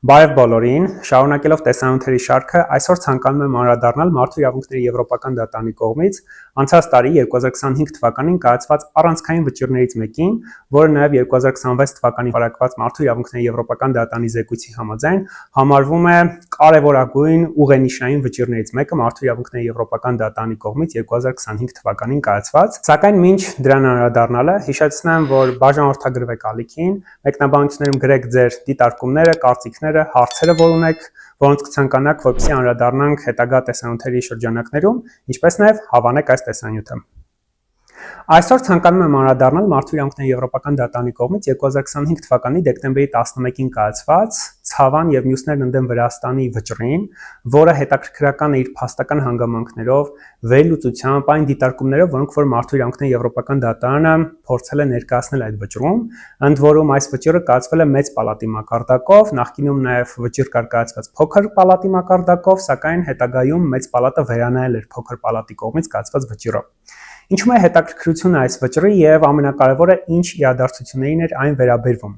Բարև բոլորին, շարունակելով տեսանյութերի շարքը, այսօր ցանկանում եմ անդրադառնալ Մարդու իրավունքների Եվրոպական դատարանի կողմից անցած տարի 2025 թվականին կայացված առանցքային վճիռներից մեկին, որը նաև 2026 թվականին վարակված Մարդու իրավունքների Եվրոպական դատարանի զեկույցի համաձայն համարվում է կարևորագույն ուղենիշային վճիռներից մեկը Մարդու իրավունքների Եվրոպական դատարանի կողմից 2025 թվականին կայացված, սակայն մինչ դրան անդրադառնալը հիշեցնեմ, որ բաժանորդագրվեք ալիքին, մեկնաբանություններում գրեք ձեր դիտարկումները, կարծիքները, հարցերը, որ ունեք, որոնց կցանկանաք, որպեսզի անդրադառնանք հետագա տեսանյութերի շրջանակներում, ինչպես նաև հավանեք այս տեսանյութը։ Այսօր ցանկանում եմ անդրադառնալ Մարդու իրավունքների Եվրոպական դատարանի կողմից 2025 թվականի դեկտեմբերի 11-ին կայացված Ցավան եւ մյուսներն ընդդեմ Վրաստանի վճռին, որը հետաքրքրական է իր փաստական հանգամանքներով, վերլուծությամբ, այն դիտարկումներով, որոնք որ Մարդու իրավունքների Եվրոպական դատարանը փորձել է ներկայացնել այդ վճռում, ընդ որում այս վճիռը կայացվել է մեծ պալատի մակարդակով, նախկինում նաև վճիռ կար կայացված փոքր պալատի մակարդակով, սակայն հետագայում մեծ պալատը վերանայել էր փոքր պալատի կողմից կայացված վճիռը։ Ինչու է հետաքրքրությունը այս վճռի եւ ամենակարևորը ինչ իրադարձություններին էր այն վերաբերվում։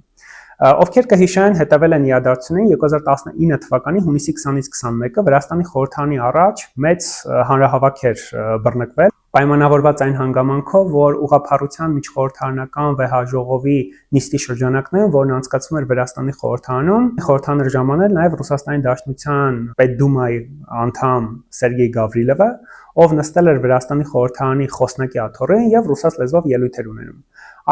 Ովքեր կհիշեն, հետևել են իրադարձություններին 2019 թվականի հունիսի 20-ից 21-ը Վրաստանի խորհրդարանի առաջ մեծ հանրահավաք էր բռնկվել, պայմանավորված այն հանգամանքով, որ ուղղափառության միջխորհրդարանական վեհաժողովի նիստի շրջանակներում, որն անցկացվում էր Վրաստանի խորհրդարանում, խորհրդան էր ժամանել նաև Ռուսաստանի Դաշնության Պետդումայի անդամ Սերգեյ Գավրիլովը, ով նստել էր Վրաստանի խորհրդարանի խոսնակի աթոռին եւ ռուսաց լեզվով ելույթ էր ունենում։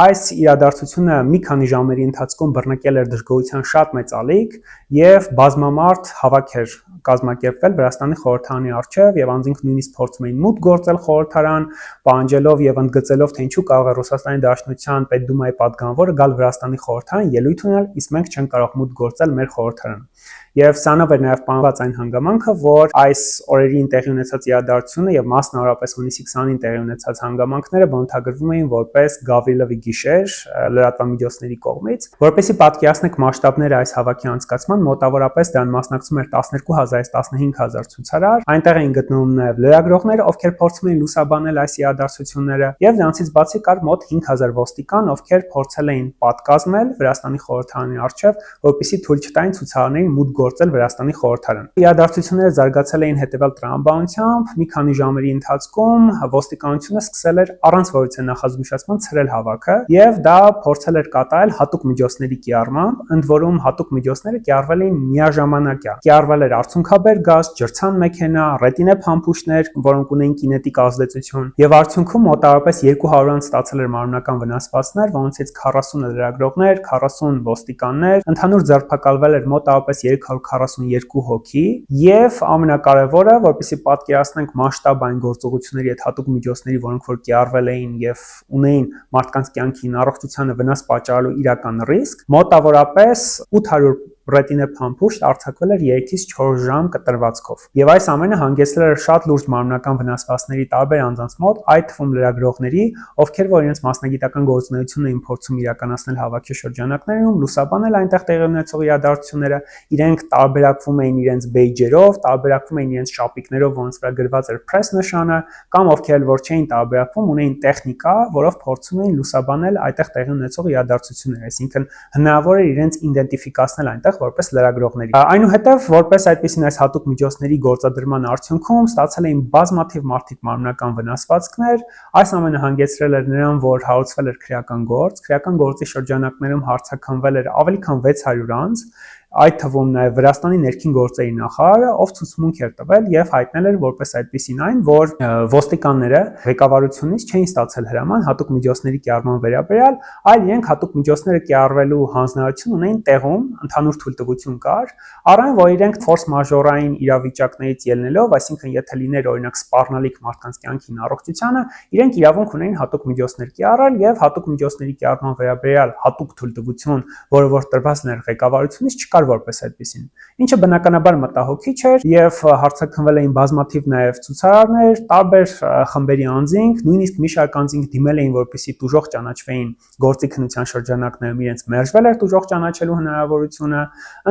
Այս իրադարձությունը մի քանի ժամերի ընթացքում բռնկել էր դժգոհության շատ մեծ ալիք եւ բազմամարդ հավաք էր կազմակերպվել Վրաստանի խորհրդարանի առջեւ եւ անձինք նույնիսկ փորձում էին մուտք գործել խորհրդարան, պահանջելով եւ ընդգծելով, թե ինչու կարող է Ռուսաստանի Դաշնության Պետդումայի պատգամավորը գալ Վրաստանի խորհրդարան ելույթ ունենալ, իսկ մենք չենք կարող մուտք գործել մեր խորհրդարան։ Եվ սրանով էր նաև պահանջված այն հանգամանքը, որ այս օրերին տեղի ունեցած իրադարձությունը եւ մասնավորապես հունիսի 20-ին տեղի ունեցած հանգամանքները բնութագրվում էին որպես Գավրիլովի գիշեր լրատվամիջոցների կողմից, որպեսզի պատկերացնեք մասշտաբները այս հավաքի անցկացման, մոտավորապես դրան մասնակցում էր 12000-ից 15000 ցուցարար, այնտեղ էին գտնվում նաև լրագրողներ, ովքեր փորձում էին լուսաբանել այս իրադարձությունները, եւ դրանցից բացի կար մոտ 5000 ոստիկան, ովքեր փորձել էին պատկազմել Վրաստանի խորհրդարանի առջեւ, որպեսզի թույլ չտային ցուցարարներին մուտք գործել Վրաստանի խորհրդարան։ Իրադարձությունները զարգացել էին հետևյալ տրամաբանությամբ, մի քանի ժամերի ընթացքում ոստիկանությունը սկսել էր առանց որևէ նախազգուշացման ցրել հավաքը եւ դա փորձել էր կատարել հատուկ միջոցների կիրառմամբ, ընդ որում հատուկ միջոցները կիրառվել էին միաժամանակյա։ Կիրառվել էր արցունքաբեր գազ, ջրցան մեքենա, ռետինե փամփուշտներ, որոնք ունեին կինետիկ ազդեցություն, եւ արդյունքում մոտավորապես 200-անց ստացել էր մարմնական վնասվածքներ, որոնցից 40 լրագրողներ, 40 ոստիկաններ, ընդհանուր ձերբակալվել էր մոտավորապես 342 հոգի եւ ամենակարևորը, որպեսզի պատկերացնենք մասշտաբ այն գործողությունների այդ հատուկ միջոցների, որոնք որ կիրառվել էին եւ ունեին մարդկանց կյանքին, առողջությանը վնաս պատճառելու իրական ռիսկ, մոտավորապես 800 ռետինե փամփուշտ արձակվել էր 3-ից 4 ժամ կտրվածքով։ Եվ այս ամենը հանգեցրել էր շատ լուրջ մարմնական վնասվածքների տարբեր անձանց մոտ, այդ թվում լրագրողների, ովքեր որ իրենց մասնագիտական գործունեությունն էին փորձում իրականացնել հավաքի շրջանակներում, լուսաբանել այնտեղ տեղի ունեցող իրադարձությունները, իրենք տարբերակվում էին իրենց բեյջերով, տարբերակվում էին իրենց շապիկներով, որոնց վրա գրված էր press նշանը, կամ ովքեր որ չէին տարբերակվում, ունեին տեխնիկա, որով փորձում էին լուսաբանել այդտեղ տեղի ունեցող իրադարձությունները, այսինքն հնարավոր էր իրենց իդենտիֆիկացնել այնտեղ որպես լրագրողների։ Այնուհետև որպես այդպիսին այս հատուկ միջոցների գործադրման արդյունքում ստացել էին բազմաթիվ մարդիկ մարմնական վնասվածքներ, այս ամենը հանգեցրել էր նրան, որ հարուցվել էր քրեական գործի շրջանակներում հարցաքննվել էր ավելի քան 600 անձ, այդ թվում նաև Վրաստանի ներքին գործերի նախարարը, ով ցուցմունք էր տվել եւ հայտնել էր որպես այդպիսին այն, որ ոստիկանները ղեկավարությունից չէին ստացել հրաման հատուկ միջոցների կիրառման վերաբերյալ, այլ իրենք հատուկ միջոցները կիրառվելու հանձնարարություն ունեին տեղում, ընդհանուր թույլտվություն կար, առայն որ իրենք ֆորս մաժորային իրավիճակներից ելնելով, այսինքն եթե լիներ օրինակ սպառնալիք մարդկանց կյանքին, առողջությանը, իրենք իրավունք ունեին հատուկ միջոցներ կիրառել եւ հատուկ միջոցների կիրառման վերաբերյալ հատուկ թույլտվություն, որը որ տրված էր ղեկավարությունից, չկար որպես այդպեսին, ինչը բնականաբար մտահոգիչ էր եւ հարցաքննվել էին բազմաթիվ նաեւ ցուցարարներ, տարբեր խմբերի անձինք, նույնիսկ մի շարք անձինք դիմել էին, որպեսզի տուժող ճանաչվեին գործի քննության շրջանակներում, իրենց մերժվել էր տուժող ճանաչելու հնարավորությունը։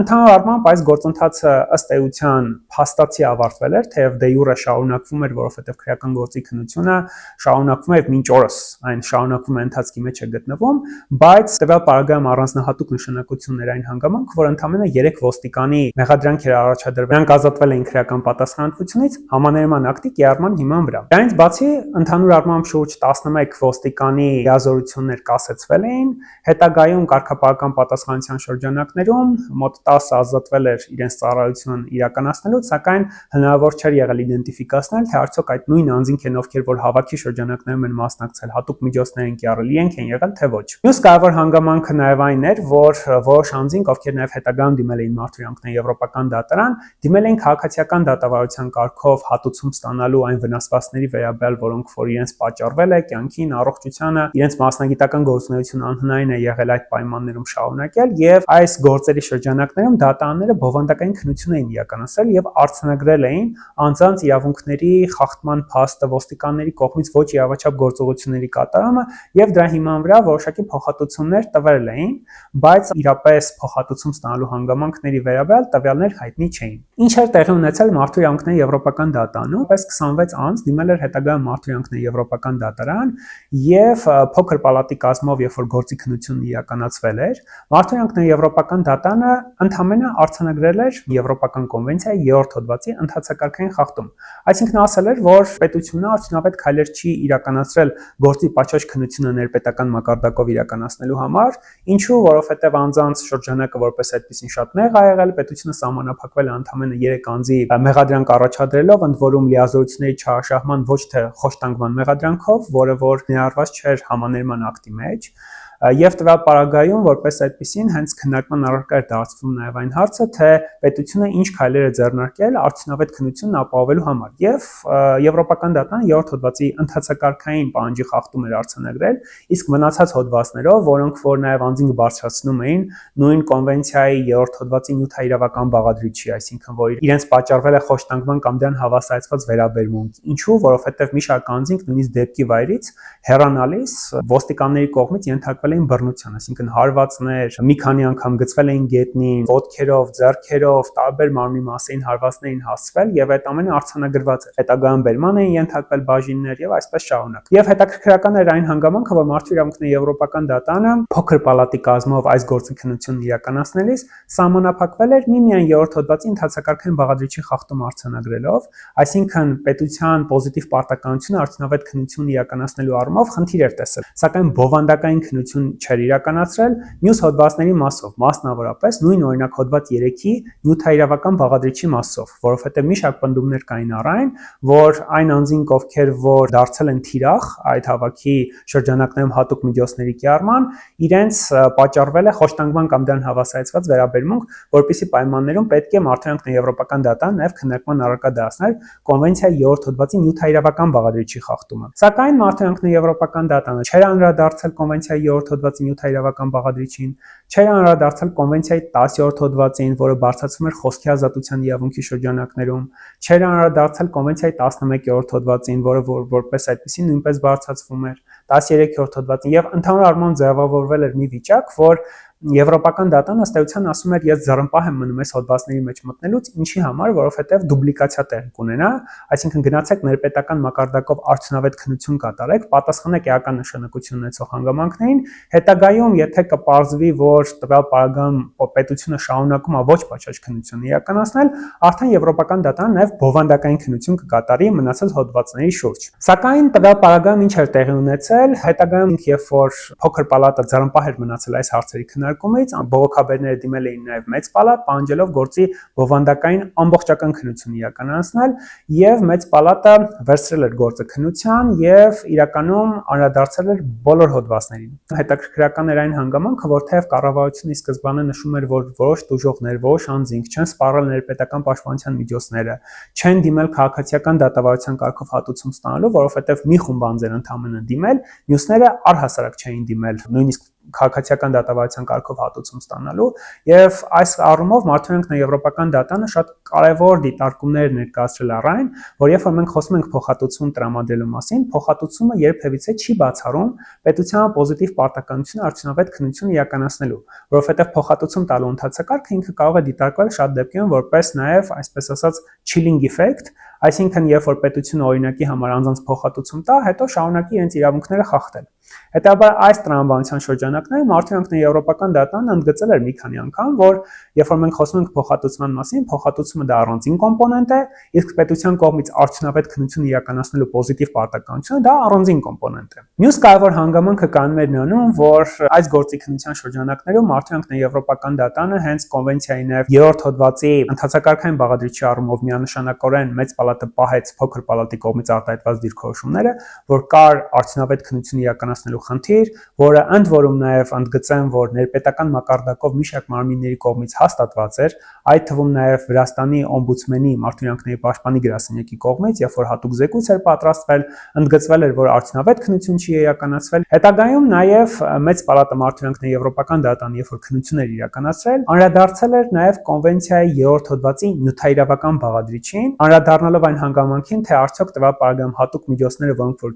Ընդհանուր առմամբ այս գործընթացը ըստ էության փաստացի ավարտվել էր, թեև դե յուրե շարունակվում էր, որովհետեւ քրեական գործի քննությունը շարունակվում է մինչ օրս, այն շարունակվում է ընթացքի մեջ է գտնվում, բայց տվյալ պարագայում առանձնահատուկ նշանակություններ այն հանգամանք, որ ընդհանրապես ընդամենը 3 ոստիկանի մեղադրանք էր առաջադրվել։ Նրանք ազատվել էին քրեական պատասխանատվությունից համաներման ակտի կիրառման հիման վրա։ Դրանից բացի ընդհանուր առմամբ շուրջ 11 ոստիկանի լիազորություններ կասեցվել էին, հետագայում կարգապահական պատասխանատվության շրջանակներում մոտ 10 ազատվել էր իրենց ծառայություն իրականացնելուց, սակայն հնարավոր չէր եղել իդենտիֆիկացնել, թե արդյոք այդ նույն անձինք են, ովքեր որ հավաքի շրջանակներում են մասնակցել, հատուկ միջոցներ են կիրառել, իրենք են եղել, թե ոչ։ Մյուս կարևոր հանգամանքը նաև այն էր, որ որոշ անձինք, ովքեր նաև հետագայում դիմել էին Մարդու իրավունքների եվրոպական դատարան, դիմել էին քաղաքացիական դատավարության կարգով հատուցում ստանալու այն վնասվածքների վերաբերյալ, որոնք որ իրենց պատճառվել է կյանքին, առողջությանը, իրենց մասնագիտական գործունեությունը անհնարին է եղել այդ պայմաններում շարունակել, եւ այս գործերի շրջանակներում դատարանները բովանդակային քննություն էին իրականացրել եւ արձանագրել էին անձանց իրավունքների խախտման փաստը, ոստիկանների կողմից ոչ իրավաչափ գործողությունների կատարումը եւ դրա հիման վրա որոշակի փոխհատուցումներ տվել էին, բայց իրապես փոխհատուցում ստանալու հանգամանքների վերաբերյալ տվյալներ հայտնի չէին։ Ինչ էր տեղի ունեցել Մարդու իրավունքների եվրոպական դատարանում, պես 26 անձ դիմել էր հետագայում Մարդու իրավունքների եվրոպական դատարան եւ փոքր պալատի կազմով, երբ որ գործի քննությունն իրականացվել էր, Մարդու իրավունքների եվրոպական դատարանը ընդհանրապես արձանագրել էր Եվրոպական կոնվենցիայի 3-րդ հոդվածի ընդհանցակարգային խախտում։ Այսինքն ասել էր, որ պետությունը արդյունավետ քայլեր չի իրականացրել գործի պատշաճ քննությունը ներպետական մակարդակով իրականացնելու համար, ինչու, որովհետև անձանց շրջանակը որպես այդպեսին շատ նեղ ա եղել, պետությունը սահմանափակվել է ընդամենը 3 անձի մեղադրանք առաջադրելով, ընդ որում լիազորությունների չարաշահման ոչ թե խոշտանգման մեղադրանքով, որը որ ներառված չէր համաներման ակտի մեջ, եւ տվյալ պարագայում որպես այդպեսին հենց քննարկման առարկա էր դարձվում նաեւ այն հարցը, թե պետությունը ինչ քայլեր է ձեռնարկել արդյունավետ քննությունն ապահովելու համար եւ Եվրոպական դատարանը 3-րդ հոդվածի ընդհանցակարգային պահանջի խախտում էր արձանագրել, իսկ մնացած հոդվածներով, որոնք որ նաեւ անձինք բարձրացնում էին նույն կոնվենցիայի 3-րդ հոդվածի նյութաիրավական բաղադրիչի, այսինքն որ իրենց պատճառվել է խոշտանգման կամ դրան հավասարեցված վերաբերմունք, ինչու, որովհետեւ մի շարք անձինք նույնիսկ դեպքի վայրից հեռանալիս ոստիկանների կողմից ենթարկվել էին բռնության, այսինքն հարվածներ, մի քանի անգամ գցվել էին գետնին, ոտքերով, ձեռքերով, տարբեր մարմնի մասերին հարվածներին հասցվել եւ այդ ամենը արձանագրված էր։ Հետագայում բերման էին ենթարկվել բաժիններ եւ այսպես շարունակ։ Եվ հետաքրքրական էր այն հանգամանքը, որ Մարդու իրավունքների եվրոպական դատարանը փոքր պալատի կազմով այս գործի քննությունն իրականացնելիս սահմանափակվել էր միմիայն 3-րդ հոդվածի ընդհանցակարգային բաղադրիչի խախտում արձանագրելով, այսինքն պետության պոզիտիվ պարտականությունը արդյունավետ քննություն իրականացնելու առումով խնդիր էր տեսել, սակայն բովանդակային քննություն չէր իրականացրել մյուս հոդվածների մասով, մասնավորապես նույն օրինակ հոդված 3-ի նյութաիրավական բաղադրիչի մասով, որովհետև մի շարք պնդումներ կային առայն, որ այն անձինք, ովքեր որ դարձել են թիրախ այդ հավաքի շրջանակներում հատուկ միջոցների կիրառման, իրենց պատճառվել է խոշտանգման կամ դրան հավասարեցված վերաբերմունք, որպիսի պայմաններում պետք է Մարդու իրավունքների եվրոպական դատարան նաև քննարկման առարկա դարձնել կոնվենցիայի 3-րդ հոդվածի նյութաիրավական բաղադրիչի խախտումը։ Սակայն Մարդու իրավունքների եվրոպական դատարանը չէր անդրադարձել կոնվենցիայի 7-րդ հոդվածի նյութաիրավական բաղադրիչին, չէր անդրադարձել կոնվենցիայի 10-րդ հոդվածին, որը բարձրացում էր խոսքի ազատության իրավունքի շրջանակներում, չէր անդրադարձել կոնվենցիայի 11-րդ հոդվածին, որը որպես այդպեսին նույնպես բարձրացվում էր, 13-րդ հոդվածին եւ ընդհանուր առմամբ ձևավորվել էր մի վիճակ, որ Եվրոպական դատարանը ըստ էության ասում էր, ես ձեռնպահ եմ մնում այս հոդվածների մեջ մտնելուց, ինչի համար, որովհետև դուպլիկացիա տեղի կունենա, այսինքն գնացեք ներպետական մակարդակով արդյունավետ քննություն կատարեք, պատասխանեք էական նշանակություն ունեցող հանգամանքներին, հետագայում, եթե կպարզվի, որ տվյալ պարագայում պետությունը շարունակում է ոչ պատշաճ քննություն իրականացնել, արդեն Եվրոպական դատարանը նաև բովանդակային քննություն կկատարի մնացած հոդվածների շուրջ։ Սակայն տվյալ պարագայում ինչ էր տեղի ունեցել, հետագայում երբ որ փոքր պալատը ձեռնպահ էր մնացել այս հարցերի քննարկումից, բողոքաբերները դիմել էին նաև մեծ պալատ, պահանջելով գործի բովանդակային ամբողջական քննություն իրականացնել, եւ մեծ պալատը վերցրել էր գործը քննության եւ իրականում անդրադարձել էր բոլոր հոդվածներին։ Հետաքրքրական էր այն հանգամանքը, որ թեև կառավարությունը ի սկզբանե նշում էր, որ որոշ տուժողներ, որոշ անձինք չեն սպառել ներպետական պաշտպանության միջոցները, չեն դիմել քաղաքացիական դատավարության կարգով հատուցում ստանալու, որովհետեւ մի խումբ անձեր ընդհանրապես դիմել, մյուսները առհասարակ չէին դիմել, նույնիսկ քաղաքացիական դատավարության կարգով հատուցում ստանալու եւ այս առումով Մարդու իրավունքների եվրոպական դատարանը շատ կարեւոր դիտարկումներ ներկայացրել առայն, որ երբ որ մենք խոսում ենք փոխհատուցում տրամադրելու մասին, փոխհատուցումը երբևիցե չի բացառում պետության պոզիտիվ պարտականությունը արդյունավետ քննություն իրականացնելու, որովհետեւ փոխհատուցում տալու ընթացակարգը ինքը կարող է դիտարկվել շատ դեպքերում որպես նաեւ այսպես ասած chilling effect, այսինքն երբ որ պետությունը օրինակի համար անձանց փոխհատուցում տա, հետո շարունակի իրենց իրավունքները խախտել։ Հետաբար այս տրամաբանության շրջանակներում արդյունքների եվրոպական դատան ընդգծել էր մի քանի անգամ, որ երբ որ մենք խոսում ենք փոխհատուցման մասին, փոխհատուցումը դա առանձին կոմպոնենտ է, իսկ պետության կողմից արդյունավետ քննություն իրականացնելու պոզիտիվ պարտականությունը դա առանձին կոմպոնենտ է։ Մյուս կարևոր հանգամանքը կանում էր նրանում, որ այս գործի քննության շրջանակներում արդյունքների եվրոպական դատանը հենց կոնվենցիայի նաև 3-րդ հոդվածի ընդհանրակարգային բաղադրիչի առումով միանշանակորեն մեծ պալատը պահեց փոքր պալատի կողմից արտահայտված դիրքորոշումները, որ կար արդյունավետ քննություն իրականացնելու խնդիր, որը ընդ որում նաև ընդգծեմ, որ ներպետական մակարդակով մի շարք մարմինների կողմից հաստատված էր, այդ թվում նաև Վրաստանի օմբուդսմենի մարդու պաշտպանի գրասենյակի կողմից, երբ որ հատուկ զեկույց էր պատրաստվել, ընդգծվել էր, որ արդյունավետ քննություն չի իրականացվել։ Հետագայում նաև մեծ պալատը մարդու եվրոպական դատան, երբ որ քննություն էր իրականացրել, անդրադարձել էր նաև կոնվենցիայի 3-րդ հոդվածի նյութայրավական բաղադրիչին, անդրադառնալով այն հանգամանքին, թե արդյոք տվյալ պարագայում հատուկ միջոցները, որոնք որ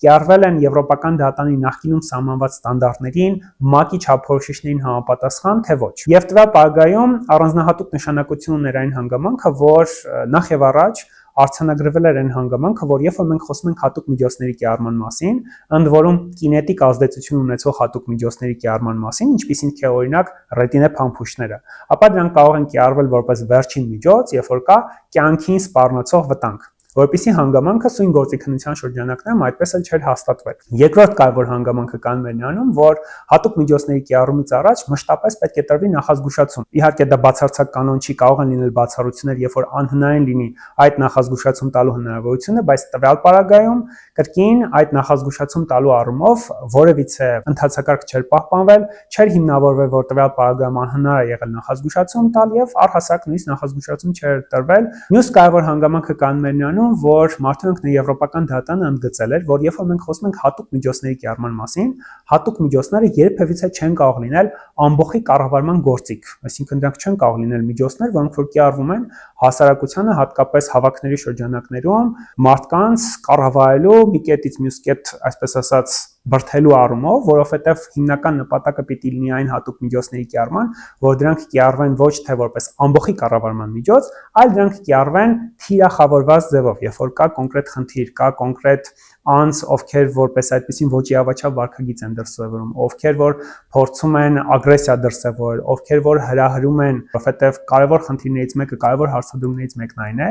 կիրառվել են եվրոպական դատանի նախկինում սահմանված ստանդարտներին, ՄԱԿ-ի չափորոշիչներին համապատասխան, թե ոչ։ Եվ տվյալ պարագայում առանձնահատուկ նշանակություն ուներ այն հանգամանքը, որ նախ եւ առաջ արձանագրվել էր այն հանգամանքը, որ երբ որ մենք խոսում ենք հատուկ միջոցների կիրառման մասին, ընդ որում կինետիկ ազդեցություն ունեցող հատուկ միջոցների կիրառման մասին, ինչպիսին թե օրինակ ռետինե փամփուշտները, ապա դրանք կարող են կիրառվել որպես վերջին միջոց, երբ որ կա կյանքին սպառնացող վտանգ, որպեսզի հանգամանքը սույն գործի քննության շրջանակներում այդպես էլ չէր հաստատվել։ Երկրորդ կարևոր հանգամանքը կանում էր նրանում, որ հատուկ միջոցների կիրառումից առաջ մշտապես պետք է տրվի նախազգուշացում։ Իհարկե դա բացարձակ կանոն չի, կարող են լինել բացառություններ, երբ որ անհնարին լինի այդ նախազգուշացում տալու հնարավորությունը, բայց տվյալ պարագայում կրկին այդ նախազգուշացում տալու առումով որևիցե ընդհանրակարգ չէր պահպանվել, չէր հիմնավորվել, որ տվյալ պարագայում անհնար է եղել նախազգուշացում տալ եւ առհասարակ նույնիսկ նախազգուշացում չէր տրվել։ Մյուս կարևոր հանգամանքը կանում էր նրանում, որ մարդու եվրոպական դատանը ընդգծել էր, որ երբ որ մենք խոսում ենք հատուկ միջոցների կիրառման մասին, հատուկ միջոցները երբևիցե չեն կարող լինել ամբողջի կառավարման գործիք, այսինքն դրանք չեն կարող լինել միջոցներ, որոնք որ կիրառվում են հասարակությանը, հատկապես հավաքների շրջանակներում մարդկանց կառավարելու մի կետից մյուս կետ, այսպես ասած, բրդելու առումով, որովհետև հիմնական նպատակը պիտի լինի այն հատուկ միջոցների կիրառման, որ դրանք կիրառվեն ոչ թե որպես ամբողջի կառավարման միջոց, այլ դրանք կիրառվեն թիրախավորված ձևով, երբ որ կա կոնկրետ խնդիր, կա կոնկրետ անձ, ովքեր որպես այդպեսին ոչի ավաչավ վարքագիծ են դրսևորում, ովքեր որ փորձում են ագրեսիա դրսևորել, ովքեր որ հրահրում են, որովհետև կարևոր խնդիրներից մեկը, կարևոր հարցադրումներից մեկն այն է,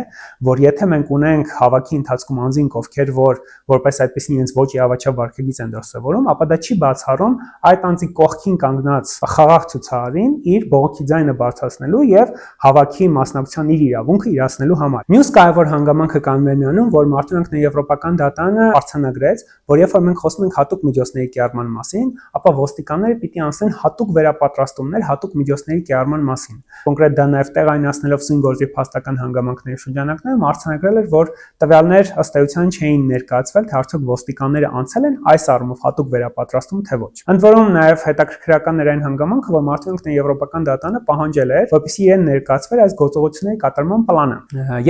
որ եթե մենք ունենք հավաքի ընթացքում անձինք, ովքեր որ որպես այդպեսին իրենց ոչի ավաչավ վարքագիծ են դրսևորում, ապա դա չի բացառում այդ անձի կողքին կանգնած խաղաղ ցուցարարին իր բողոքի ձայնը բարձրացնելու եւ հավաքի մասնակցության իր իրավունքը իրացնելու համար։ Մյուս կարևոր հանգամանքը կանում է նրանում, որ մարդու եվրոպական դատանը արձանագրեց, որ երբ որ մենք խոսում ենք հատուկ միջոցների կիրառման մասին, ապա ոստիկանները պիտի անցնեն հատուկ վերապատրաստումներ հատուկ միջոցների կիրառման մասին։ Կոնկրետ դա նաև տեղայնացնելով սույն գործի փաստական հանգամանքների շրջանակներում արձանագրել էր, որ տվյալներ ըստ էության չէին ներկայացվել, թե արդյոք ոստիկանները անցել են այս առումով հատուկ վերապատրաստում, թե ոչ։ Ընդ որում նաև հետաքրքրական էր այն հանգամանքը, որ մարդու եվրոպական դատանը պահանջել էր, որպեսզի իրեն ներկայացվեր այս գործողությունների կատարման պլանը։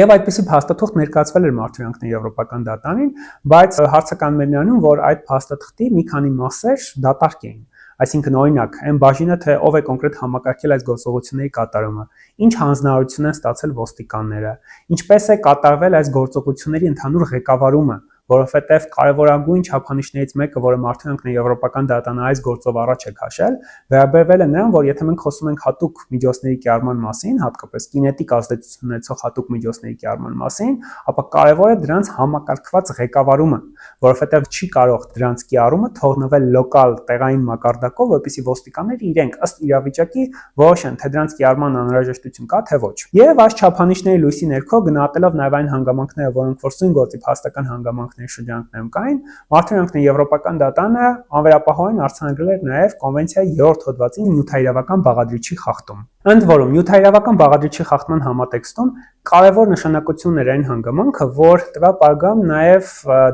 Եվ այդպիսի փաստաթուղթ ներկայացվել էր մարդու եվրոպական դատանին, բայց հարցը կանում էր նրանում, որ այդ փաստաթղթի մի քանի մասեր դատարկ էին։ Այսինքն օրինակ, այն բաժինը, թե ով է կոնկրետ համակարգել այս գործողությունների կատարումը, ինչ հանձնարարություն են ստացել ոստիկանները, ինչպես է կատարվել այս գործողությունների ընդհանուր ղեկավարումը, որովհետև կարևորագույն չափանիշներից մեկը, որը մարդու եվրոպական դատանը այս գործով առաջ է քաշել, վերաբերվել է նրան, որ եթե մենք խոսում ենք հատուկ միջոցների կիրառման մասին, հատկապես կինետիկ ազդեցություն ունեցող հատուկ միջոցների կիրառման մասին, ապա կարևոր է դրանց համակարգված ղեկավարումը, որովհետև չի կարող դրանց կիրառումը թողնվել լոկալ տեղային մակարդակով, որպեսզի ոստիկանները իրենք ըստ իրավիճակի որոշեն, թե դրանց կիրառման անհրաժեշտություն կա, թե ոչ։ Եվ այս չափանիշների լույսի ներքո գնահատելով նաև այն հանգամանքները, որոնք որ սույն գործի փաստական հանգամանքների շրջանակներում կային, մարդու եվրոպական դատանը անվերապահորեն արձանագրել էր նաև կոնվենցիայի 3-րդ հոդվածի նյութայրավական բաղադրիչի խախտում։ Ընդ որում, նյութայրավական բաղադրիչի խախտման համատեքստում կարևոր նշանակություն էր այն հանգամանքը, որ տվյալ պարագայում նաև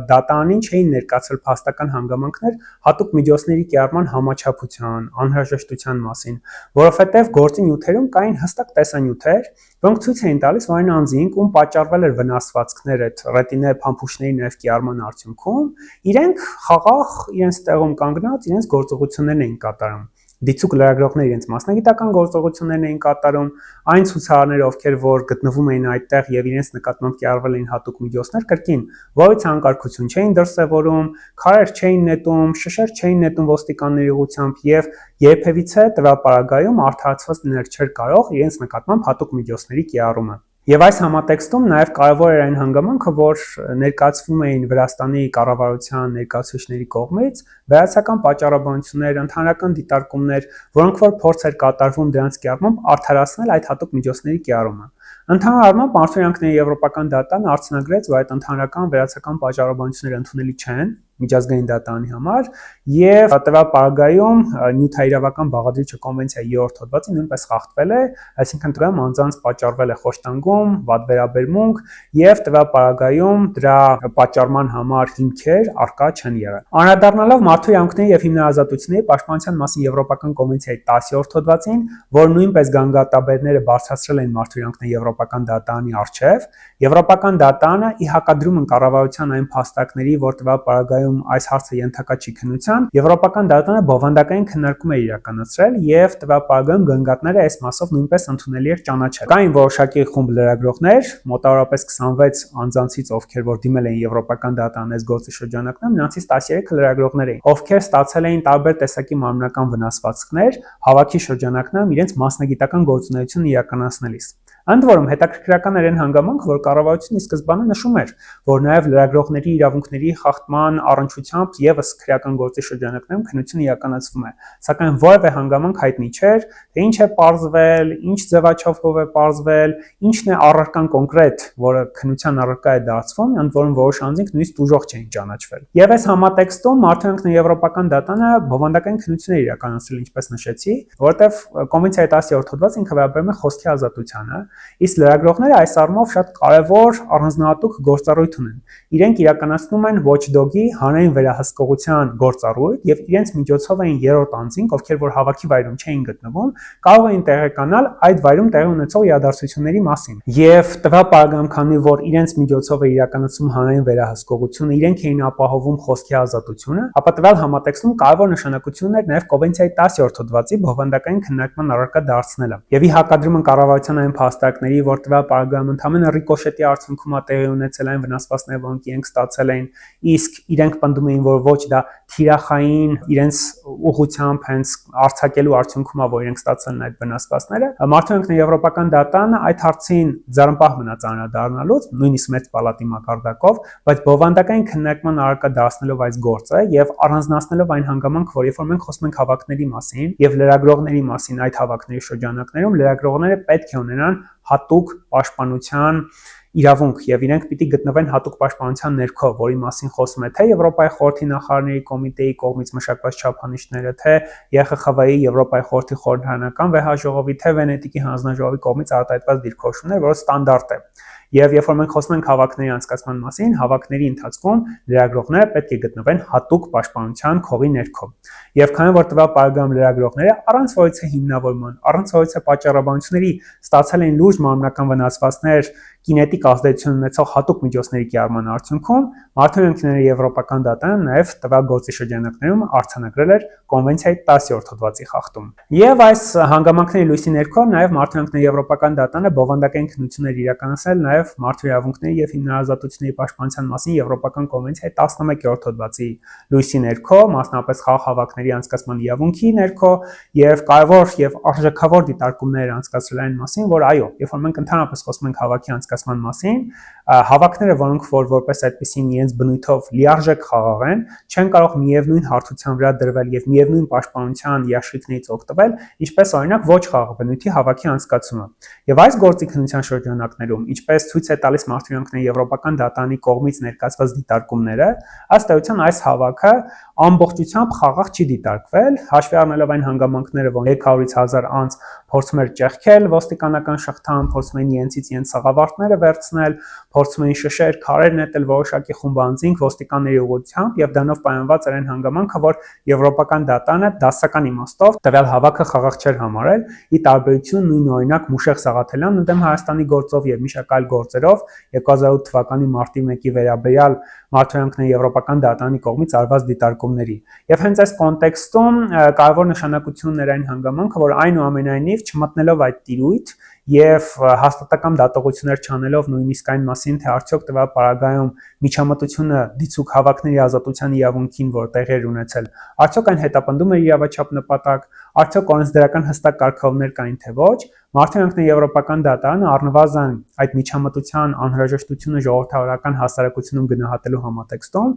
դատարանին չէին ներկայացվել փաստական հանգամանքներ հատուկ միջոցների կիրառման համաչափության, անհրաժեշտության մասին, որովհետև գործի նյութերում կային հստակ տեսանյութեր, որոնք ցույց էին տալիս, որ այն անձին, ում պատճառվել էր վնասվածքներ այդ ռետինե փամփուշտների նաև կիրառման արդյունքում, իրենք խաղաղ իրենց տեղում կանգնած իրենց գործողություններն էին կատարում։ դիցուկ լրագրողները իրենց մասնագիտական գործողություններն էին կատարում, այն ցուցարարները, ովքեր որ գտնվում էին այդտեղ եւ իրենց նկատմամբ կիրառվել էին հատուկ միջոցներ, կրկին որևէ անկարգություն չէին դրսևորում, քարեր չէին նետում, շշեր չէին նետում ոստիկանների ուղղությամբ եւ երբևիցե տվյալ պարագայում արդարացված լինել չէր կարող իրենց նկատմամբ հատուկ միջոցների կիրառումը։ Եվ այս համատեքստում նաև կարևոր էր այն հանգամանքը, որ ներկայացվում էին Վրաստանի կառավարության ներկայացուցիչների կողմից վրացական պատճառաբանություններ, ընդհանրական դիտարկումներ, որոնք որ փորձ էր կատարվում դրանց կիրառմամբ արդարացնել այդ հատուկ միջոցների կիրառումը։ Ընդհանուր առմամբ Մարդու իրավունքների եվրոպական դատարանը արձանագրեց, որ այդ ընդհանրական վրացական պատճառաբանությունները ընդունելի չեն միջազգային դատարանի համար եւ տվյալ պարագայում նյութայրավական բաղադրիչը կոնվենցիայի 3-րդ հոդվածի նույնպես խախտվել է, այսինքն դրան անձանց պատճառվել է խոշտանգում, վատ վերաբերմունք եւ տվյալ պարագայում դրա պատճառման համար հիմքեր առկա չեն եղել։ Անդրադառնալով Մարդու իրավունքների եւ հիմնարարազատությունների պաշտպանության մասին եվրոպական կոնվենցիայի 10-րդ հոդվածին, որ նույնպես գանգատաբերները բարձրացրել են Մարդու իրավունքների եվրոպական դատարանի առջև, եվրոպական դատարանը ի հակադրում կառավարության այն փաստարկների, որ տվյալ պարագայում այս հարցը ենթակա չի քննության, եվրոպական դատարանը բովանդակային քննարկում է իրականացրել եւ տվյալ պարագայում գանգատները այս մասով նույնպես ընդունելի էր ճանաչել։ Կային որոշակի խումբ լրագրողներ, մոտավորապես 26 անձանցից, ովքեր որ դիմել էին եվրոպական դատարանի այս գործի շրջանակներում, նրանցից 13 լրագրողներ էին, ովքեր ստացել էին տարբեր տեսակի մարմնական վնասվածքներ հավաքի շրջանակներում իրենց մասնագիտական գործունեությունը իրականացնելիս։ Ընդ որում հետաքրքրական էր այն հանգամանքը, որ կառավարությունը ի սկզբանե նշում էր, որ նաև լրագրողների իրավունքների խախտման առնչությամբ եւս քրեական գործի շրջանակներում քննություն իրականացվում է, սակայն որևէ հանգամանք հայտնի չէր, թե ինչ է պարզվել, ինչ ձևաչափով է պարզվել, ինչն է առարկան կոնկրետ, որը քննության առարկա է դարձվում, ընդ որում որոշ անձինք նույնիսկ տուժող չէին ճանաչվել։ Եվ այս համատեքստում Մարդու իրավունքների եվրոպական դատարանը բովանդակային քննություն է իրականացրել, ինչպես նշեցի, որտեղ կոնվենցիայի 10-րդ հոդվածը ինքը վերաբերում է խոսքի ազատությանը, իսկ լրագրողները այս առումով շատ կարևոր առանձնահատուկ գործառույթ ունեն։ Իրենք իրականացնում են watchdog-ի հանրային վերահսկողության գործառույթ եւ իրենց միջոցով էին երրորդ անձինք, ովքեր որ հավաքի վայրում չէին գտնվում, կարող էին տեղեկանալ այդ վայրում տեղի ունեցող իրադարձությունների մասին։ Եվ տվյալ պարագայում, քանի որ իրենց միջոցով է իրականացում հանրային վերահսկողությունը, իրենք էին ապահովում խոսքի ազատությունը, ապա տվյալ համատեքստում կարևոր նշանակություն ուներ նաեւ կոնվենցիայի 10-րդ հոդվածի բովանդակային քննարկման առարկա դարձնելը։ Եվ ի հակադրում կառավարության այն փաստարկների, որ տվյալ պարագայում ընդհանրապես ռիկոշետի արդյունքում է տեղի ունեցել այն վնասվածքները, որոնք իրենք ստացել էին, իսկ իրենք պնդում էին, որ ոչ դա թիրախային իրենց ուղղությամբ հենց արձակելու արդյունքում է, որ իրենք ստացել են այդ վնասվածքները։ Մարդու իրավունքների եվրոպական դատարանը այդ հարցին ձեռնպահ մնաց անդրադառնալուց, նույնիսկ մեծ պալատի մակարդակով, բայց բովանդակային քննարկման առարկա դարձնելով այս գործը եւ առանձնացնելով այն հանգամանք, որ երբ որ մենք խոսում ենք հավաքների մասին եւ լրագրողների մասին այդ հավաքների շրջանակներում, լրագրողները պետք է ունենան հատուկ պաշտպանության իրավունք եւ իրենք պիտի գտնվեն հատուկ պաշտպանության ներքո, որի մասին խոսում է թե Եվրոպայի խորհրդի նախարարների կոմիտեի կողմից մշակված չափանիշները, թե ԵԽԽՎ-ի Եվրոպայի խորհրդի խորհրդարանական վեհաժողովի, թե Վենետիկի հանձնաժողովի կողմից արտահայտված դիրքորոշումներ, որը ստանդարտ է։ Եվ երբ որ մենք խոսում ենք հավաքների անցկացման մասին, հավաքների ընթացքում լրագրողները պետք է գտնվեն հատուկ պաշտպանության քողի ներքո։ Եվ քանի որ տվյալ պարագայում լրագրողները առանց որևէ հիմնավորման, առանց որևէ պատճառաբանությունների ստացել են լուրջ մարմնական վնասվածքներ կինետիկ ազդեցություն ունեցող հատուկ միջոցների կիրառման արդյունքում, Մարդու իրավունքների եվրոպական դատարանը նաև տվյալ գործի շրջանակներում արձանագրել էր կոնվենցիայի 10-րդ հոդվածի խախտում։ Եվ այս հանգամանքների լույսի ներքո նաև Մարդու իրավունքների եվրոպական դատարանը բովանդակային քննություն էր իրականացրել նաև Մարդու իրավունքների եւ հիմնարարազատությունների պաշտպանության մասին եվրոպական կոնվենցիայի 11-րդ հոդվածի լույսի ներքո, մասնավորապես խաղ հավաքների անցկացման իրավունքի ներքո, եւ կարևոր եւ արժեքավոր դիտարկումներ անցկացրել այն մասին, որ այո, երբ որ մենք ընդհանրապես խոսում ենք հավաքի անցկացման մասին, հավաքները, որոնք որպես այդպեսին իրենց բնույթով լիարժեք խաղաղ են, չեն կարող միևնույն հարթության վրա դրվել եւ միևնույն պաշտպանության երաշխիքներից օգտվել, ինչպես օրինակ ոչ խաղաղ բնույթի հավաքի անցկացումը։ Եվ այս գործի քննության շրջանակներում, ինչպես ցույց է տալիս Մարդու իրավունքների եվրոպական դատարանի կողմից ներկայացված դիտարկումները, ըստ էության այս հավաքը ամբողջությամբ խաղաղ չի դիտարկվել, հաշվի առնելով այն հանգամանքները, որ 300-ից 1000 անց փորձում էր ճեղքել ոստիկանական շղթան, փորձում են իրենցից իրենց սաղավարտ կապակները վերցնել, փորձում էին շշեր, քարեր նետել որոշակի խումբանձինք ոստիկանների ուղղությամբ եւ դրանով պայմանված էր այն հանգամանքը, որ եվրոպական դատանը դասական իմաստով տվյալ հավաքը խաղաղ չէր համարել, ի տարբերություն նույն օրինակ Մուշեղ Սաղաթելյանն ընդդեմ Հայաստանի գործով եւ մի շարք այլ գործերով 2008 թվականի մարտի 1-ի վերաբերյալ Մարդուրանքների Եվրոպական դատարանի կողմից արված դիտարկումների։ Եվ հենց այս կոնտեքստում կարևոր նշանակություն էր այն հանգամանքը, որ այնուամենայնիվ չմտնելով այդ տիրույթ եւ հաստատակամ դատողություններ չանելով նույնիսկ այն մասին, թե արդյոք տվյալ պարագայում միջամտությունը դիցուք հավաքների ազատության իրավունքին, որ տեղի էր ունեցել, արդյոք այն հետապնդում էր իրավաչափ նպատակ, արդյոք օրենսդրական հստակ կարգավորներ կային թե ոչ, Մարդուրանքների Եվրոպական դատարանը առնվազն այդ միջամտության անհրաժեշտությունը ժողովրդավարական հասարակությունում գնահատելու համատեքստում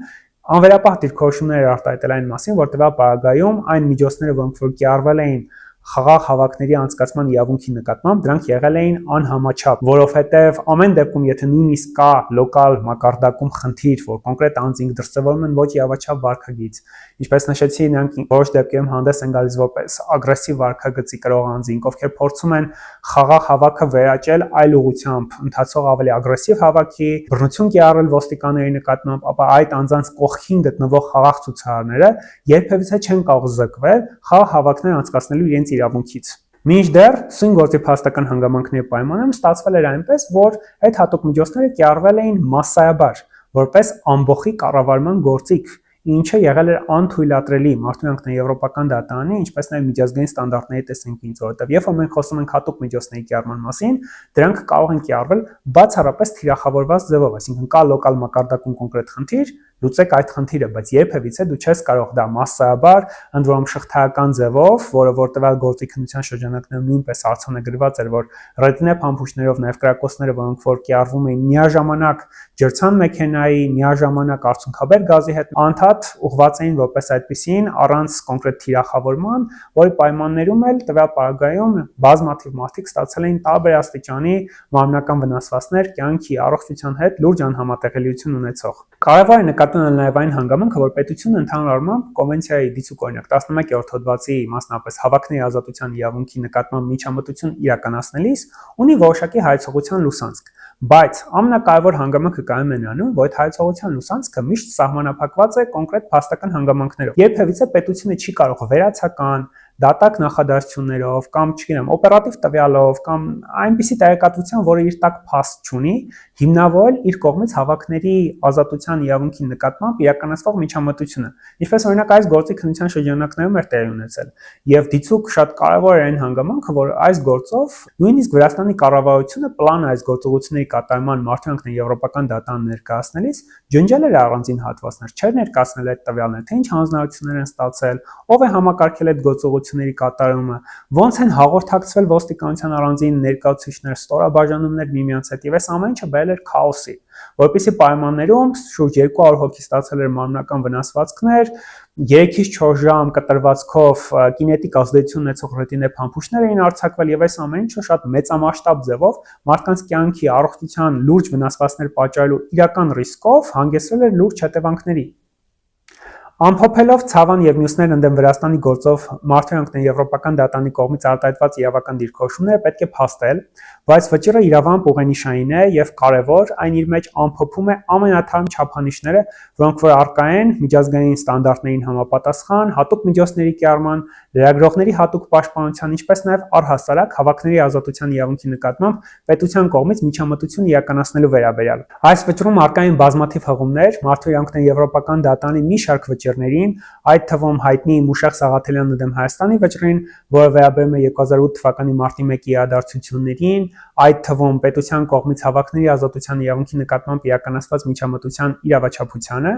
անվերապահ դիրքորոշումներ էր արտահայտել այն մասին, որ տվյալ պարագայում այն միջոցները, որոնք որ կիրառվել էին խաղաղ հավաքների անցկացման իրավունքի նկատմամբ, դրանք եղել էին անհամաչափ, որովհետև ամեն դեպքում, եթե նույնիսկ կա լոկալ մակարդակում խնդիր, որ կոնկրետ անձինք դրսևորում են ոչ իրավաչափ վարքագիծ, ինչպես նշեցի, նրանք որոշ դեպքերում հանդես են գալիս որպես ագրեսիվ վարքագծի կրող անձինք, ովքեր փորձում են խաղաղ հավաքը վերաճել այլ ուղղությամբ, ընթացող ավելի ագրեսիվ հավաքի, բռնություն կիրառել ոստիկանների նկատմամբ, ապա այդ անձանց կողքին գտնվող խաղաղ ցուցարարները երբևիցե չեն կարող զրկվել խաղաղ հավաքներ անցկացնելու իրենց իրավունքից։ Մինչդեռ սույն գործի փաստական հանգամանքների պայմանում ստացվել էր այնպես, որ այդ հատուկ միջոցները կիրառվել էին massայաբար, որպես ամբողջի կառավարման գործիք, ինչը եղել էր անթույլատրելի Մարդուրանքների Եվրոպական դատարանի, ինչպես նաև միջազգային ստանդարտների տեսանկյունից, որովհետև երբ որ մենք խոսում ենք հատուկ միջոցների կիրառման մասին, դրանք կարող են կիրառվել բացառապես թիրախավորված ձևով, այսինքն կա լոկալ մակարդակում կոնկրետ խնդիր, լուծեք այդ խնդիրը, բայց երբևիցե դու չես կարող դա massայաբար, ընդ որում շղթայական ձևով, որը որ տվյալ գործի քննության շրջանակներում նույնպես արձանագրված էր, որ ռետինե փամփուշտներով նաև կրակոցները, որոնք որ կիրառվում էին միաժամանակ ջրցան մեքենայի, միաժամանակ արցունքաբեր գազի հետ անդադ ուղղված էին որպես այդպիսին առանց կոնկրետ թիրախավորման, որի պայմաններում էլ տվյալ պարագայում բազմաթիվ մարդիկ ստացել էին տարբեր աստիճանի մարմնական վնասվածքներ, կյանքի առողջության հետ լուրջ անհամատեղելիություն ունեցող։ Կարևոր է նկատել նաև այն հանգամանքը, որ պետությունը ընդհանուր առմամբ կոնվենցիայի դիցուք օրինակ 11-րդ հոդվածի մասնապես հավաքների ազատության իրավունքի նկատմամբ միջամտություն իրականացնելիս ունի որոշակի հայեցողության լուսանցք, բայց ամենակարևոր հանգամանքը կայանում է նրանում, որ այդ հայեցողության լուսանցքը միշտ սահմանափակված է կոնկրետ փաստական հանգամանքներով։ Երբևիցե պետությունը չի կարող վերացական դատակ նախադասություններով կամ, չգիտեմ, օպերատիվ տվյալով կամ այնպիսի տեղեկատվության, որը իր տակ փաստ չունի, հիմնավորել իր կողմից հավաքների ազատության իրավունքի նկատմամբ իրականացվող միջամտությունը, ինչպես օրինակ այս գործի քննության շրջանակներում էր տեղի ունեցել։ Եվ դիցուք շատ կարևոր է այն հանգամանքը, որ այս գործով նույնիսկ Վրաստանի կառավարությունը պլանը այս գործողությունների կատարման Մարդուրանքների Եվրոպական դատարան ներկայացնելիս ջնջել էր առանձին հատվածներ, չէր ներկայացնել այդ տվյալները, թե ինչ հանձնարարություններ են ստացել, ով է համակարգել այդ գործողությունների կատարումը, ոնց են հաղորդակցվել ոստիկանության առանձին ներկայացուցիչներ, ստորաբաժանումներ միմյանց հետ, եւ այս ամեն ինչը բերել էր քաոսի, որպեսզի պայմաններում շուրջ 200 հոգի ստացել էր մարմնական վնասվածքներ, 3-ից 4 ժամ կտրվածքով կինետիկ ազդեցություն ունեցող ռետինե փամփուշտներ էին արձակվել եւ այս ամեն ինչը շատ մեծամասշտաբ ձևով մարդկանց կյանքի առողջության լուրջ վնասվածքներ պատճառելու իրական ռիսկով հանգեցրել էր լուրջ հետևանքների։ Ամփոփելով Ցավան եւ մյուսներ ընդդեմ Վրաստանի գործով Մարդուրանքների Եվրոպական դատարանի կողմից արտահայտված իրավական դիրքորոշումները պետք է փաստել, բայց վճիռը իրավամբ ուղենիշային է եւ կարեւոր, այն իր մեջ ամփոփում է ամենաթարմ չափանիշները, որոնք որ առկա են միջազգային ստանդարտներին համապատասխան, հատուկ միջոցների կիրառման, լրագրողների հատուկ պաշտպանության, ինչպես նաեւ առհասարակ հավաքների ազատության իրավունքի նկատմամբ պետության կողմից միջամտություն իրականացնելու վերաբերյալ։ Այս վճռում առկա են բազմաթիվ հղումներ Մարդուրանքների Եվրոպական դատարանի մի շարք վճիռներին, այդ թվում հայտնի Մուշեղ Սաղաթելյանի դեմ Հայաստանի վճռին, որը վերաբերում է 2008 թվականի մարտի 1-ի իրադարձություններին, այդ թվում պետության կողմից հավաքների ազատության իրավունքի նկատմամբ իրականացված միջամտության իրավաչափությանը,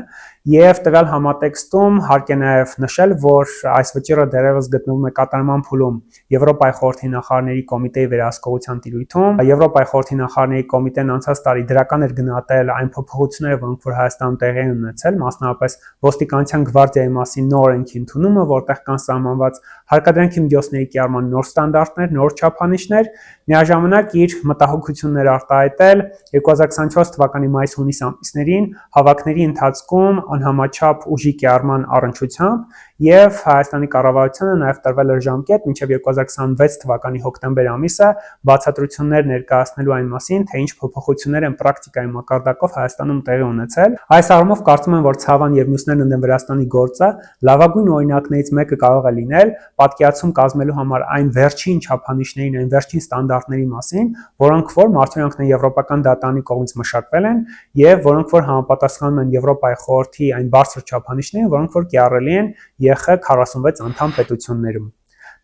եւ տվյալ համատեքստում հարկ է նաեւ նշել, որ այս վճիռը դեռևս գտնվում է կատարման փուլում Եվրոպայի խորհրդի նախարարների կոմիտեի վերահսկողության տիրույթում։ Եվրոպայի խորհրդի նախարարների կոմիտեն անցած տարի դրական էր գնահատել այն փոփոխությունները, որոնք որ Հայաստանում տեղի են ունեցել, մասնավորապես ոստիկանության գվարդիայի մասին նոր օրենքի ընդունումը, որտեղ կան սահմանված հարկադրանքի միջոցների կիրառման նոր ստանդարտներ, նոր չափանիշներ, միաժամանակ իր մտահոգությունները արտահայտել 2024 թվականի մայիս-հունիս ամիսներին հավաքների ընթացքում անհամաչափ ուժի կիրառման առնչությամբ եւ Հայաստանի կառավարությունը նաեւ տրվել էր ժամկետ մինչեւ 2026 թվականի հոկտեմբեր ամիսը բացատրություններ ներկայացնելու այն մասին, թե ինչ փոփոխություններ են պրակտիկայի մակարդակով Հայաստանում տեղի ունեցել։ Այս առումով կարծում եմ, որ Ցավան եւ մյուսներն ընդդեմ Վրաստանի գործը լավագույն օրինակներից մեկը կարող է լինել պատկերացում կազմելու համար այն վերջին չափանիշներին, այն վերջին ստանդարտների մասին, որոնք որ մարդուրանքն եվրոպական դատարանի կողմից մշակվել են եւ որոնք որ համապատասխանում են Եվրոպայի խորհրդի այն բարձր չափանիշներին, որոնք որ կիրառելի են ԵԽ 46 անդամ պետություններում։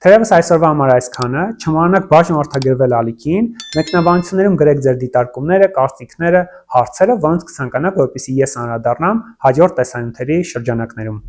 Թերևս այսօրվա համար այսքանը, չմոռանաք բաժն որդագրվել ալիքին, մեկնաբանություններում գրեք ձեր դիտարկումները, կարծիքները, հարցերը, որոնց կցանկանաք, որպեսզի ես անդրադառնամ հաջորդ տեսանյութերի շրջանակներում։